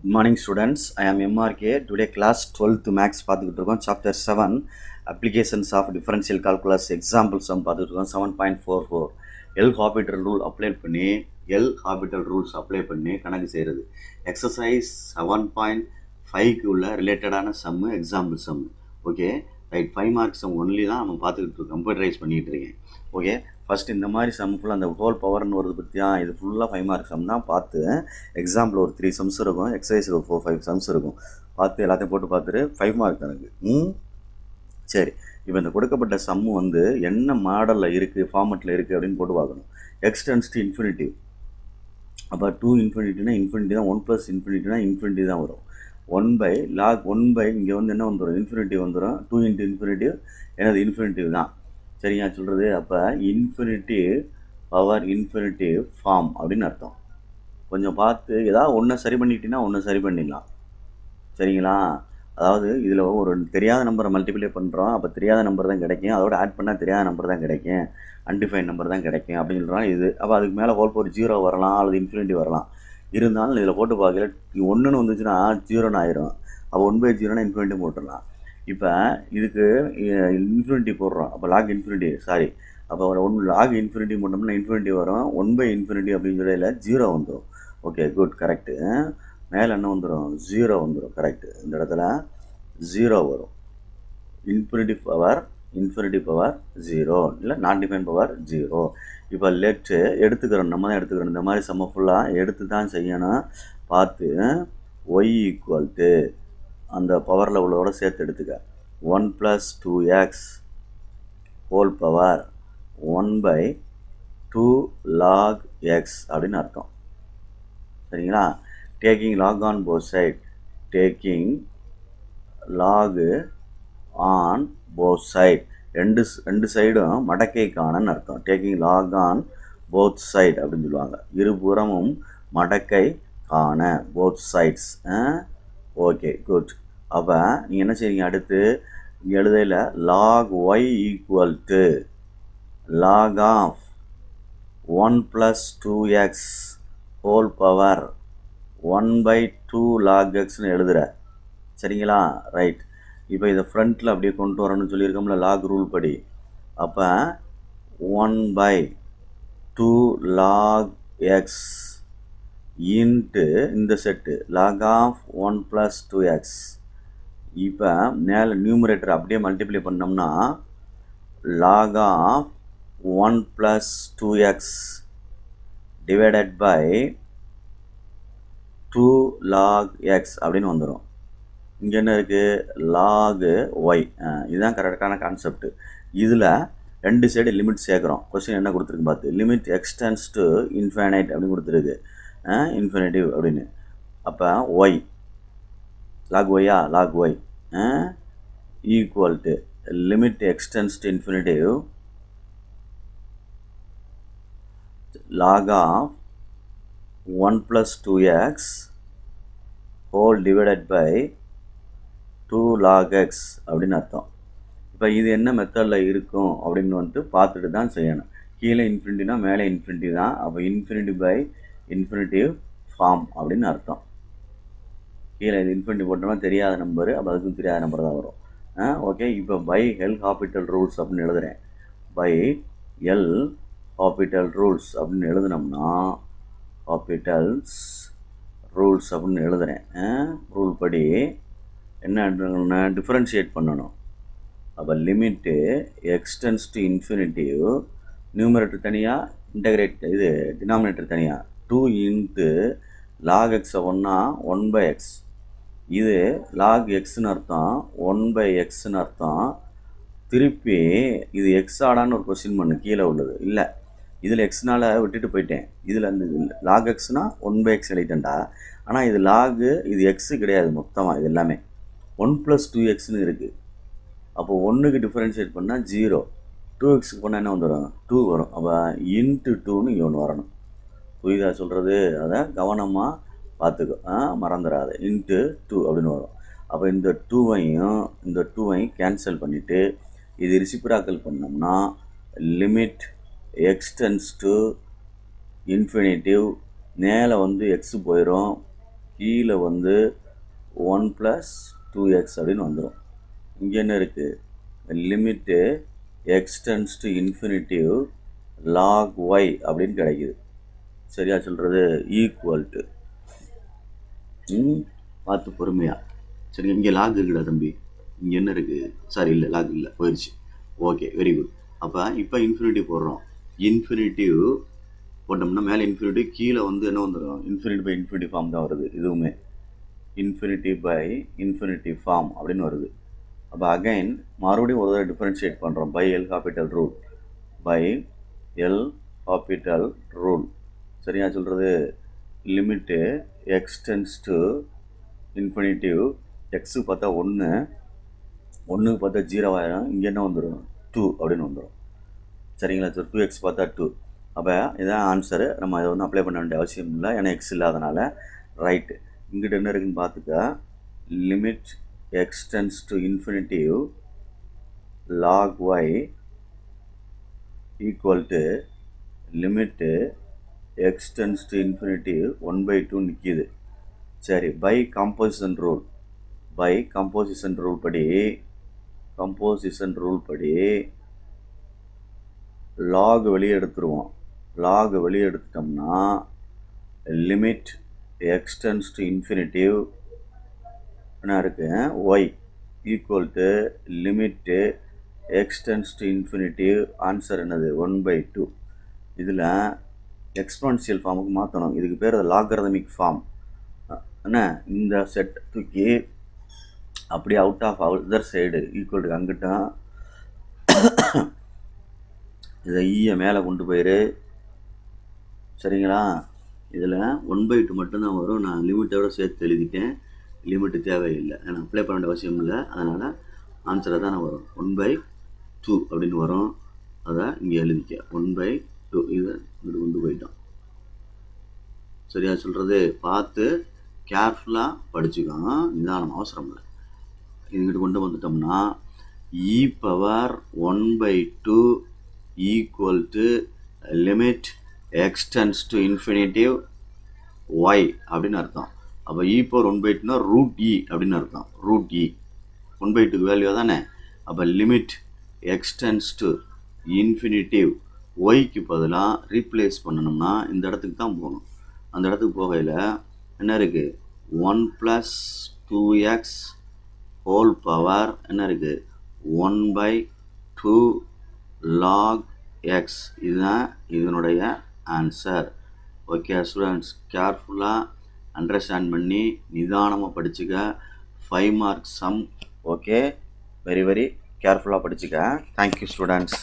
Good morning students, I am MRK. Today class 12th max பார்த்துக்கிட்டு இருக்கோம். chapter 7 applications of differential calculus example sum பார்த்துக்கிட்டு இருக்கோம். 7.44 L Hospital rule apply பண்ணி L Hospital rules apply பண்ணி கணக்கு செய்கிறது. exercise 7.5க்கு உள்ள ரிலேட்டடான sum example sum. Okay right, 5 mark sum only தான் நம்ம பார்த்துக்கிட்டு இருக்கோம், கம்ப்யூட்டரைஸ் பண்ணிகிட்டு இருக்கேன். ஓகே, ஃபஸ்ட்டு இந்த மாதிரி சம் ஃபுல்லாக அந்த ஹோல் பவர்னு வருது பற்றியா, இது ஃபுல்லாக 5 மார்க் சம் தான். பார்த்து எக்ஸாம்பிள் ஒரு 3 சம்ஸ் இருக்கும், எக்ஸசைஸில் ஒரு 4-5 சம்ஸ் இருக்கும். பார்த்து எல்லாத்தையும் போட்டு பார்த்துட்டு 5 மார்க் எனக்கு. சரி, இப்போ இந்த கொடுக்கப்பட்ட சம்மு வந்து என்ன மாடலில் இருக்குது, ஃபார்மெட்டில் இருக்குது அப்படின்னு போட்டு பார்க்கணும். Extends to infinitive. அப்போ 2 இன்ஃபினிட்டினா இன்ஃபினிட்டி தான், 1 + இன்ஃபினிட்டினா இன்ஃபினிட்டி தான் வரும். 1/log 1 இங்கே வந்து என்ன வந்துடும், இன்ஃபினிட்டி வந்துடும். 2 × இன்ஃபினிட்டிவ் எனது இன்ஃபினிட்டிவ் தான். சரியா சொல்கிறது? அப்போ இன்ஃபினிட்டிவ் பவர் இன்ஃபினிட்டிவ் ஃபார்ம் அப்படின்னு அர்த்தம். கொஞ்சம் பார்த்து ஏதாவது ஒன்றை சரி பண்ணிட்டீங்கன்னா ஒன்று சரி பண்ணிடலாம். சரிங்களா? அதாவது இதில் ஒரு தெரியாத நம்பரை மல்டிப்ளை பண்ணுறோம், அப்போ தெரியாத நம்பர் தான் கிடைக்கும். அதோட ஆட் பண்ணால் தெரியாத நம்பர் தான் கிடைக்கும், அன்டிஃபைன் நம்பர் தான் கிடைக்கும் அப்படின்னு சொல்கிறோம். இது அப்போ அதுக்கு மேலே ஹோல் பவர் 0 வரலாம் அல்லது இன்ஃபினிட்டி வரலாம். இருந்தாலும் இதில் போட்டு பார்க்கல, 1ன்னு வந்துச்சுன்னா 0ன்னு ஆயிரும். அப்போ 1/0னா இன்ஃபினிட்டி போட்டுடலாம். இப்போ இதுக்கு இன்ஃபினிட்டி போடுறோம், அப்போ லாக் இன்ஃபினிட்டி அப்போ லாக் இன்ஃபினிட்டி போட்டோம்னா இன்ஃபினிட்டி வரும். 1/∞ அப்படின்னு சொல்ல 0 வந்துடும். Okay good, correct. மேலே என்ன வந்துடும், 0 வந்துடும். கரெக்டு, இந்த இடத்துல 0 வரும். இன்ஃபினிட்டி பவர் 0 இல்லை நாட் டிஃபைன் பவர் 0. இப்போ லெட்டு எடுத்துக்கிறோம், நம்ம தான் எடுத்துக்கிறோம். இந்த மாதிரி சம்ம ஃபுல்லாக எடுத்து தான் செய்யணும். பார்த்து y = அந்த பவரில் உள்ளதோட சேர்த்து எடுத்துக்க. 1 + 2x whole power 1/2 log x அப்படின்னு அர்த்தம். சரிங்களா? Taking log on both side, taking log on both side, ரெண்டு சைடும் மடக்கை காணன்னு அர்த்தம். Taking log on both side அப்படின்னு சொல்லுவாங்க. இருபுறமும் மடக்கை காண, both sides. Okay good. அப்போ நீங்கள் என்ன செய்றீங்க, அடுத்து எழுதையில் log y = log of 1 + 2x whole power 1/2 log xன்னு எழுதுகிற. சரிங்களா? ரைட். இப்போ இதை ஃப்ரண்ட்டில் அப்படியே கொண்டு வரணும்னு சொல்லியிருக்கோம்ல லாக் ரூல் படி. அப்போ 1/2 log x இன்ட்டு இந்த செட்டு log of 1 + 2x. இப்போ மேலே நியூமரேட்டர் அப்படியே மல்டிப்ளை பண்ணோம்னா log of 1 + 2x divided by 2 log x அப்படின்னு வந்துடும். இங்கே என்ன இருக்குது, log y. இதுதான் கரெக்டான கான்செப்ட். இதில் ரெண்டு சைடு லிமிட் சேர்க்குறோம். கொஸ்டின் என்ன கொடுத்துருக்கு பார்த்து, லிமிட் எக்ஸ்டென்ஸ் டு இன்ஃபைனைட் அப்படின்னு கொடுத்துருக்கு, இன்ஃபினிட்டிவ் அப்படின்னு. அப்போ y log y equal to limit x tends to infinitive log of 1 + 2x whole divided by 2 log x அப்படின்னு அர்த்தம். இப்போ இது என்ன மெத்தடில் இருக்கும் அப்படின்னு வந்துட்டு பார்த்துட்டு தான் செய்யணும். கீழே இன்ஃபினிட்டினா மேலே இன்ஃபினிட்டி தான். அப்போ இன்ஃபினிட்டிவ் ஃபார்ம் அப்படின்னு அர்த்தம். கீழே இது இன்ஃபினிட்டி போட்டோம்னா தெரியாத நம்பரு, அப்போ அதுக்கும் தெரியாத நம்பர் தான் வரும். ஓகே, இப்போ பை எல் ஹாஸ்பிட்டல் ரூல்ஸ் அப்படின்னு எழுதுகிறேன். பை எல் ஹாஸ்பிட்டல் ரூல்ஸ் அப்படின்னு எழுதுனோம்னா ஹாஸ்பிட்டல்ஸ் ரூல்ஸ் அப்படின்னு எழுதுகிறேன். ரூல் படி என்ன டிஃப்ரென்ஷியேட் பண்ணணும். அப்போ limit extends to infinitive, numerator தனியாக, இன்டகிரேட் இது டினாமினேட்டர் தனியாக. 2 × log x ஒன்றா 1/x. இது log xன்னு அர்த்தம், 1/xன்னு அர்த்தம். திருப்பி இது எக்ஸ் ஆடான்னு ஒரு கொஸ்டின் பண்ணு, கீழே உள்ளது இல்லை, இதில் எக்ஸ்னால் விட்டுட்டு போயிட்டேன். இதில் அந்த log xனா 1/x எழுதிட்டேன்டா. ஆனால் இது லாகு, இது எக்ஸு கிடையாது மொத்தமாக, இது எல்லாமே 1 + 2xன்னு இருக்குது. அப்போ 1க்கு டிஃபரன்ஷியேட் பண்ணால் 0, 2xக்கு பண்ணால் என்ன வந்துடும், 2 வரும். அப்போ இன்ட்டு 2ன்னு இங்கே ஒன்று வரணும். புரியுதா சொல்கிறது? அதை கவனமாக பார்த்துக்கோ, மறந்துடாது. இன்ட்டு 2 அப்படின்னு வரும். அப்போ இந்த 2வையும் இந்த 2வையும் கேன்சல் பண்ணிவிட்டு இது ரிசிப்ராக்கல் பண்ணோம்னா லிமிட் எக்ஸ்டென்ஸ் டு இன்ஃபினிட்டிவ், மேலே வந்து எக்ஸு போயிடும், கீழே வந்து 1 + 2x அப்படின்னு வந்துடும். இங்கே என்ன இருக்குது, limit x tends to infinitive log y அப்படின்னு கிடைக்குது. சரியா சொல்கிறது, ஈக்குவல் டு பார்த்து பொறுமையாக. சரி, இங்கே லாக் இருக்குடா தம்பி, இங்கே என்ன இருக்குது, சாரி இல்லை லாக் இல்லை, போயிடுச்சு. Okay, very good. அப்போ இப்போ இன்ஃபினிட்டிவ் போடுறோம். இன்ஃபினிட்டிவ் போட்டோம்னா மேலே இன்ஃபினிட்டிவ், கீழே வந்து என்ன வந்துடும், இன்ஃபினிட்டி பை இன்ஃபினிட்டி ஃபார்ம் தான் வருது. இதுவுமே இன்ஃபினிட்டி பை இன்ஃபினிட்டி ஃபார்ம் அப்படின்னு வருது. அப்போ அகைன் மறுபடியும் ஒரு தடவை டிஃபரன்ஷியேட் பண்ணுறோம் by L'Hopital rule, by L'Hopital rule. சரியா சொல்கிறது, limit x tends to infinitive, எக்ஸுக்கு பார்த்தா 1, 1க்கு பார்த்தா 0 ஆயிரும். இங்கே என்ன வந்துடும், 2 அப்படின்னு வந்துடும். சரிங்களா சார், 2x பார்த்தா 2. அப்போ இதான் ஆன்சரு. நம்ம அதை வந்து அப்ளை பண்ண வேண்டிய அவசியம் இல்லை, ஏன்னா எக்ஸ் இல்லாதனால. ரைட்டு, இங்கிட்ட என்ன இருக்குதுன்னு பார்த்துக்க, limit x tends to infinitive log y equal to limit x tends to infinitive 1/2 நிற்கிது. சரி, by composition rule, by composition rule படி லாக் வெளியே எடுத்துருவோம். லாக் வெளியே எடுத்துட்டோம்னா limit x tends to infinitive என்ன இருக்குது, y equal to limit x tends to infinitive, answer என்னது 1/2. இதில் எக்ஸ்பொனென்ஷியல் ஃபார்முக்கு மாற்றணும். இதுக்கு பேர் லாகரதமிக் ஃபார்ம். என்ன, இந்த செட் தூக்கி அப்படியே out of other side equal to அங்கிட்டும் இதை ஈயை மேலே கொண்டு போயிரு. சரிங்களா, இதில் 1/2 மட்டும்தான் வரும். நான் லிமிட்டோட சேர்த்து எழுதிட்டேன், லிமிட்டு தேவையில்லை, நான் அப்ளை பண்ண வேண்டிய அவசியம் இல்லை. அதனால் ஆன்சரை தானே வரும், 1/2 அப்படின்னு வரும். அதை இங்கே எழுதிக்க, 1/2 இதை இங்கிட்டு கொண்டு போயிட்டோம். சரியா சொல்கிறது, பார்த்து கேர்ஃபுல்லாக படிச்சுக்கோங்க, நிதானம், அவசரம் இல்லை. இதுங்கிட்ட கொண்டு வந்துட்டோம்னா e power 1/2 equal to limit x tends to infinitive y அப்படின்னு அர்த்தம். அப்போ e பவர் 1/2னா √e அப்படின்னு அர்த்தம். √e 1/2க்கு வேல்யூ தானே. அப்போ limit x tends to infinitive ஒய்க்கு பதிலாக ரீப்ளேஸ் பண்ணணும்னா இந்த இடத்துக்கு தான் போகணும். அந்த இடத்துக்கு போகையில் என்ன இருக்குது, 1 + 2x ஹோல் பவர் என்ன இருக்குது, 1/2 log x. இதுதான் இதனுடைய ஆன்சர். ஓகே ஸ்டூடெண்ட்ஸ், கேர்ஃபுல்லாக அண்டர்ஸ்டாண்ட் பண்ணி நிதானமாக படிச்சுக்க. 5 mark some. Okay, very very கேர்ஃபுல்லாக படிச்சுக்க. Thank you students.